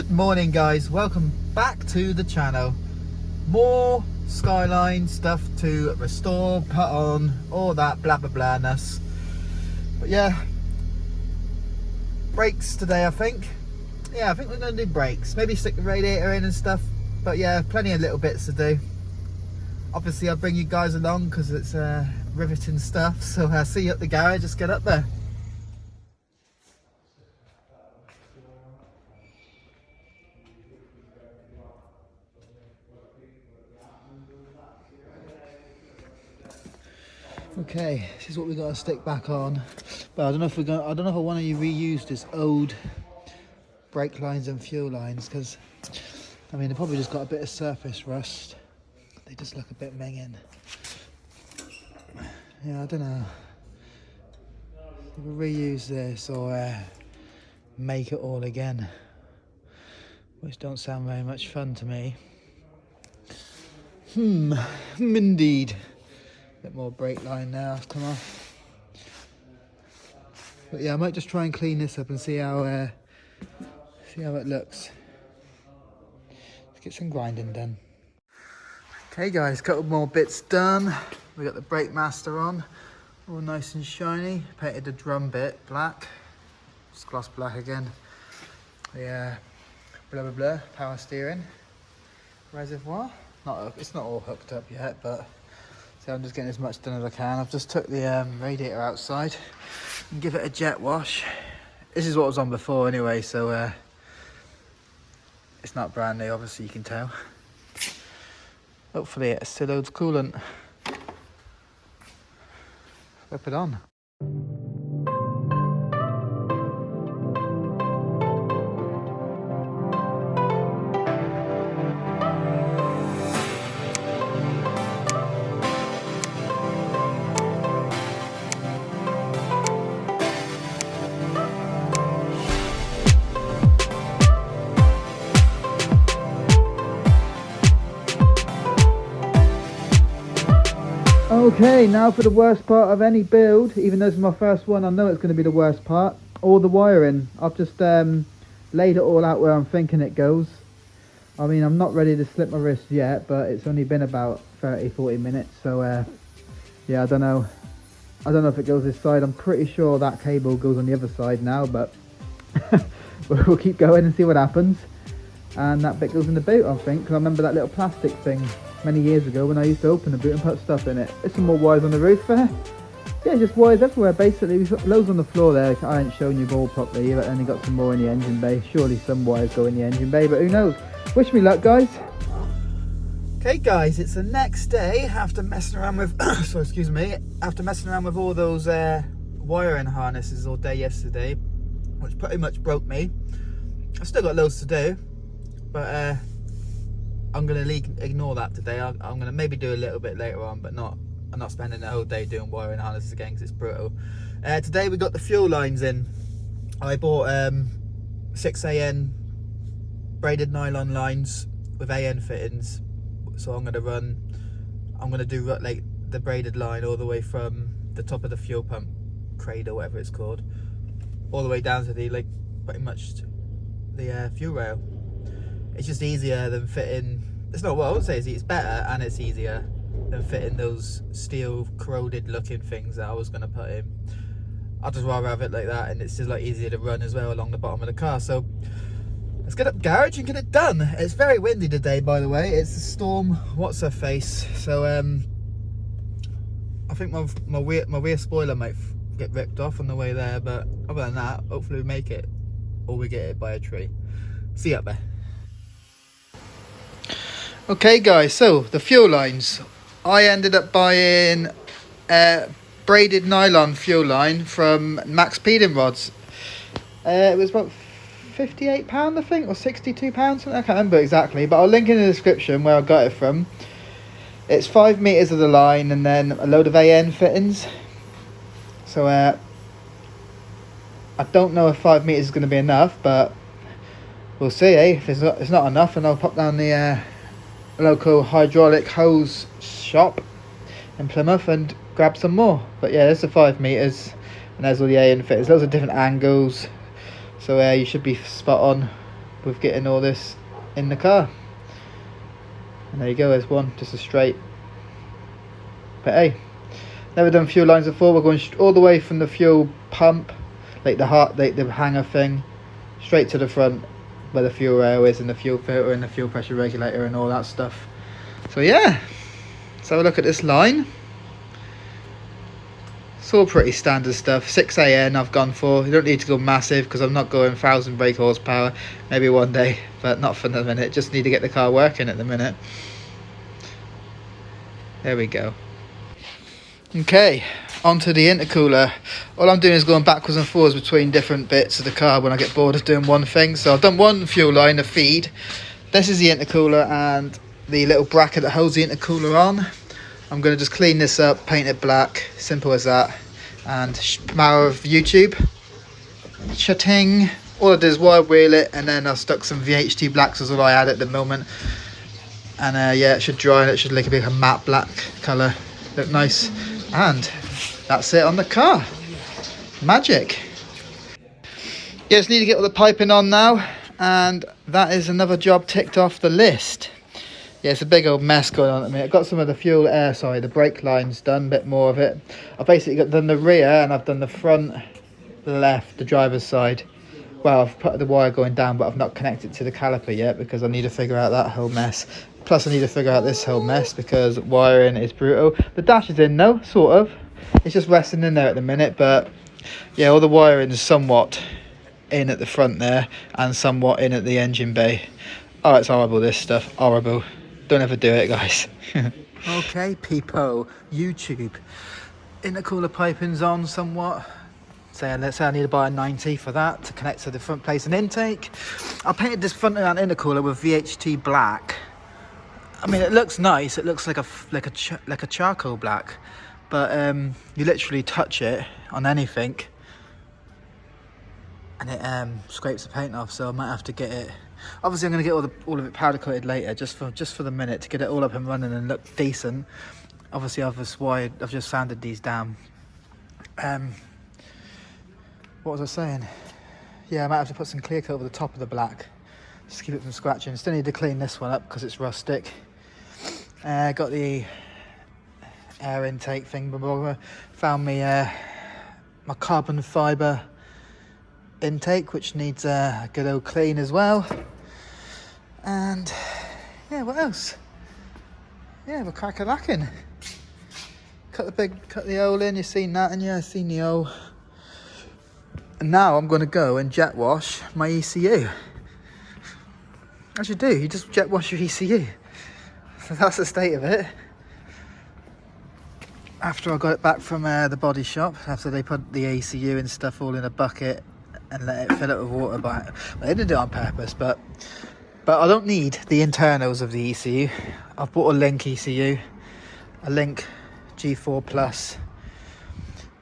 Good morning guys, welcome back to the channel. More Skyline stuff to restore, put on, all that blah blah blah-ness. But yeah, brakes today I think. Yeah, I think we're going to do brakes. Maybe stick the radiator in and stuff. But yeah, plenty of little bits to do. Obviously I'll bring you guys along because it's riveting stuff. So I'll see you at the garage, just get up there. Okay, this is what we got to stick back on. But I don't know if I don't know if I want to reuse this old brake lines and fuel lines, because I mean they probably just got a bit of surface rust. They just look a bit minging. Yeah, I don't know. We'll reuse this or make it all again, which don't sound very much fun to me. Indeed. Bit more brake line now has come off. But yeah, I might just try and clean this up and see how it looks. Let's get some grinding done. Okay guys, couple more bits done. We got the brake master on, all nice and shiny. Painted the drum bit black, just gloss black again. Yeah, blah blah blah. Power steering, reservoir. It's not all hooked up yet, but. So I'm just getting as much done as I can. I've just took the radiator outside and give it a jet wash. This is what was on before anyway, so it's not brand new, obviously you can tell. Hopefully it still loads coolant. Whip it on. Okay, now for the worst part of any build. Even though it's my first one, I know it's going to be the worst part. All the wiring. I've just laid it all out where I'm thinking it goes. I mean, I'm not ready to slip my wrist yet, but it's only been about 30-40 minutes. So yeah, I don't know if it goes this side. I'm pretty sure that cable goes on the other side now, but we'll keep going and see what happens. And that bit goes in the boot, I think, because I remember that little plastic thing many years ago when I used to open the boot and put stuff in it. There's some more wires on the roof there. Yeah, just wires everywhere basically. We've got loads on the floor there. I ain't shown you all properly, but then you got some more in the engine bay. Surely some wires go in the engine bay, but who knows. Wish me luck, guys. Okay guys, it's the next day after messing around with after messing around with all those wiring harnesses all day yesterday, which pretty much broke me. I've still got loads to do, but I'm going to ignore that today. I'm going to maybe do a little bit later on, but I'm not spending the whole day doing wiring harnesses again because it's brutal. Today we got the fuel lines in. I bought 6 AN braided nylon lines with AN fittings. So I'm going to do like the braided line all the way from the top of the fuel pump cradle, whatever it's called, all the way down to the pretty much the fuel rail. It's just easier than fitting. It's not what I would say. It's better and it's easier than fitting those steel corroded looking things that I was going to put in. I'd just rather have it like that, and it's just easier to run as well along the bottom of the car. So let's get up garage and get it done. It's very windy today, by the way. It's the storm. What's her face? So I think my rear spoiler might get ripped off on the way there, but other than that, hopefully we make it, or we get hit by a tree. See you up there. Okay guys, so the fuel lines. I ended up buying braided nylon fuel line from Max Peeling Rods. It was about £58 I think, or £62, I can't remember exactly, but I'll link in the description where I got it from. It's 5 meters of the line and then a load of AN fittings. So I don't know if 5 meters is going to be enough, but we'll see. If it's not enough, and I'll pop down the local hydraulic hose shop in Plymouth and grab some more. But yeah, there's the 5 meters, and there's all the AN fittings. Loads of different angles, so you should be spot on with getting all this in the car. And there you go, there's one, just a straight. But hey, never done fuel lines before. We're going all the way from the fuel pump, like the hanger thing, straight to the front where the fuel rail is and the fuel filter and the fuel pressure regulator and all that stuff. So yeah, let's have a look at this line. It's all pretty standard stuff. 6AN I've gone for. You don't need to go massive because I'm not going 1000 brake horsepower. Maybe one day, but not for the minute. Just need to get the car working at the minute. There we go. Okay, onto the intercooler. All I'm doing is going backwards and forwards between different bits of the car when I get bored of doing one thing. So I've done one fuel line, a feed. This is the intercooler and the little bracket that holds the intercooler on. I'm going to just clean this up, paint it black, simple as that. And power of YouTube. Cha-ting. All I did is wire wheel it, and then I stuck some VHT blacks as all I had at the moment. And yeah, it should dry and it should look a bit of a matte black colour. Look nice. And that's it on the car. Magic. Yeah, just need to get all the piping on now, and that is another job ticked off the list. Yeah, it's a big old mess going on at the minute. I've got some of the fuel air, sorry, the brake lines done, a bit more of it. I've basically done the rear and I've done the front, the left, the driver's side. Well, I've put the wire going down, but I've not connected to the caliper yet because I need to figure out that whole mess. Plus I need to figure out this whole mess because wiring is brutal. The dash is in though, sort of. It's just resting in there at the minute, but yeah, all the wiring is somewhat in at the front there and somewhat in at the engine bay. Oh, it's horrible, this stuff, horrible. Don't ever do it, guys. Okay, people, YouTube. Intercooler piping's on somewhat. Let's say I need to buy a 90 for that to connect to the front place and intake. I painted this front and intercooler with VHT black. I mean, it looks nice. It looks like a charcoal black, but you literally touch it on anything, and it scrapes the paint off. So I might have to get it. Obviously, I'm going to get all of it powder coated later, just for the minute to get it all up and running and look decent. Obviously, I've just sanded these down. What was I saying? Yeah, I might have to put some clear coat over the top of the black, just to keep it from scratching. Still need to clean this one up because it's rustic. Got the air intake thing. Found me my carbon fibre intake, which needs a good old clean as well. And yeah, what else? Yeah, we're crack-a-lacking. Cut the hole in. You've seen that, and yeah, I've seen the hole. And now I'm going to go and jet wash my ECU. As you do, you just jet wash your ECU. So that's the state of it. After I got it back from the body shop, after they put the ECU and stuff all in a bucket and let it fill it with water, but they didn't do it on purpose. But I don't need the internals of the ECU. I've bought a Link ECU, a Link G4 Plus.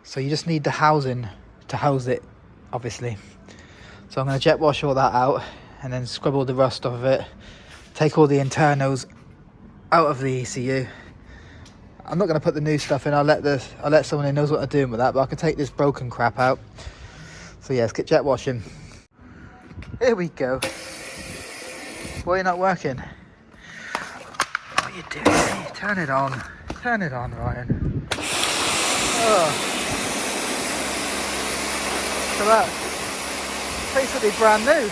So you just need the housing to house it, obviously. So I'm going to jet wash all that out and then scrub all the rust off of it, take all the internals out of the ECU. I'm not going to put the new stuff in. I'll let someone who knows what they're doing with that, but I can take this broken crap out. So yeah, let's get jet washing. Here we go. Why are you not working? What are you doing? Turn it on. Turn it on, Ryan. Oh. So that basically brand new.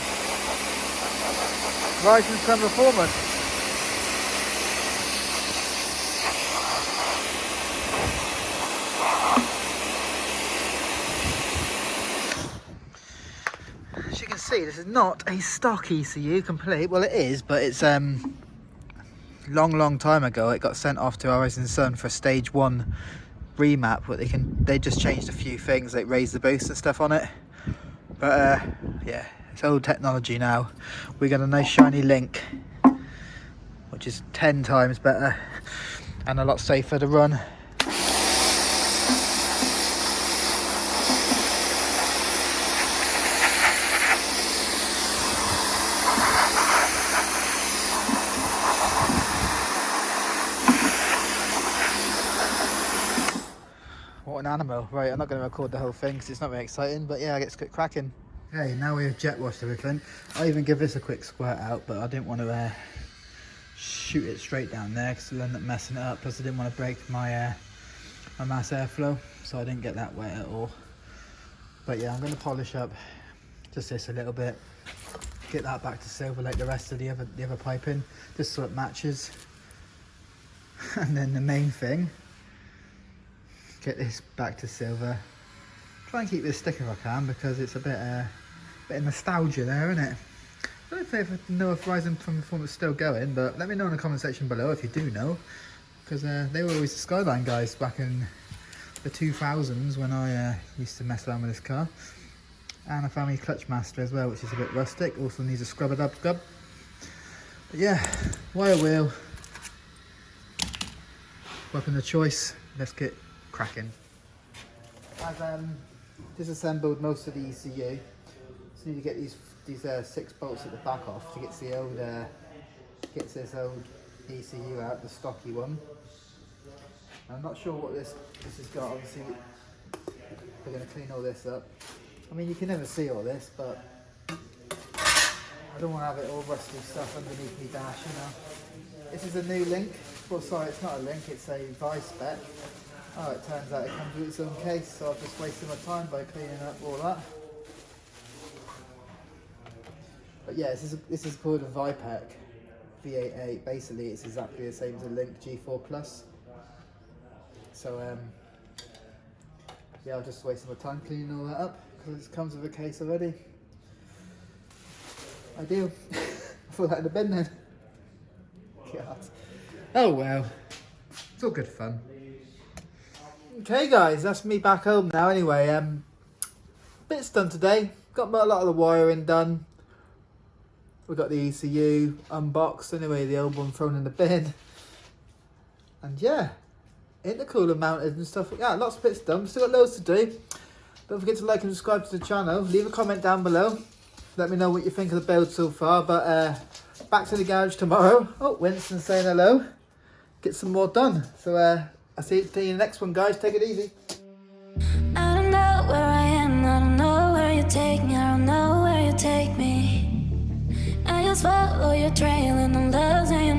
Rising Sun Performance. As you can see, this is not a stock ECU complete. Well, it is, but it's long time ago it got sent off to Rising Sun for stage 1 remap, but they just changed a few things, like raised the boost and stuff on it. But yeah, it's old technology now. We got a nice shiny Link, which is 10 times better and a lot safer to run. What an animal. Right, I'm not going to record the whole thing because it's not very exciting, but yeah, let's get cracking. Okay, now we have jet washed everything. I even give this a quick squirt out, but I didn't want to shoot it straight down there because it'll end up messing it up. Plus I didn't want to break my my mass airflow, so I didn't get that wet at all. But yeah, I'm going to polish up just this a little bit, get that back to silver like the rest of the other piping, just so it matches. And then the main thing, get this back to silver. Try and keep this stick if I can, because it's a bit of nostalgia there, isn't it? I don't know if know if Horizon Performance is still going, but let me know in the comment section below if you do know, because they were always the Skyline guys back in the 2000s when I used to mess around with this car. And I found me Clutch Master as well, which is a bit rustic, also needs a scrub. But yeah, wire wheel, weapon of choice, let's get cracking. I've disassembled most of the ECU, so need to get these 6 bolts at the back off to get this old ECU out, the stocky one. I'm not sure what this has got. Obviously we're going to clean all this up. I mean, you can never see all this, but I don't want to have it all rusty stuff underneath me dash, you know. This is a new link. Well, sorry, it's not a link, it's a vice spec. Oh, it turns out it comes with its own case, so I've just wasted my time by cleaning up all that. But yeah, this is called a Vipec V88. Basically, it's exactly the same as a Link G4 Plus. So yeah, I'll just waste my time cleaning all that up because it comes with a case already. Ideal. I thought that in the bin then. God. Oh well, it's all good fun. Okay guys, that's me back home now anyway. Bits done today. Got a lot of the wiring done. We got the ECU unboxed anyway, the old one thrown in the bin. And yeah, intercooler mounted and stuff. Yeah, lots of bits done. Still got loads to do. Don't forget to like and subscribe to the channel. Leave a comment down below. Let me know what you think of the build so far. But back to the garage tomorrow. Oh, Winston saying hello. Get some more done. So I'll see you in the next one, guys. Take it easy. I don't know where I am, I don't know where you take me, I don't know where you take me. I just follow your trail and I'm losing your mind.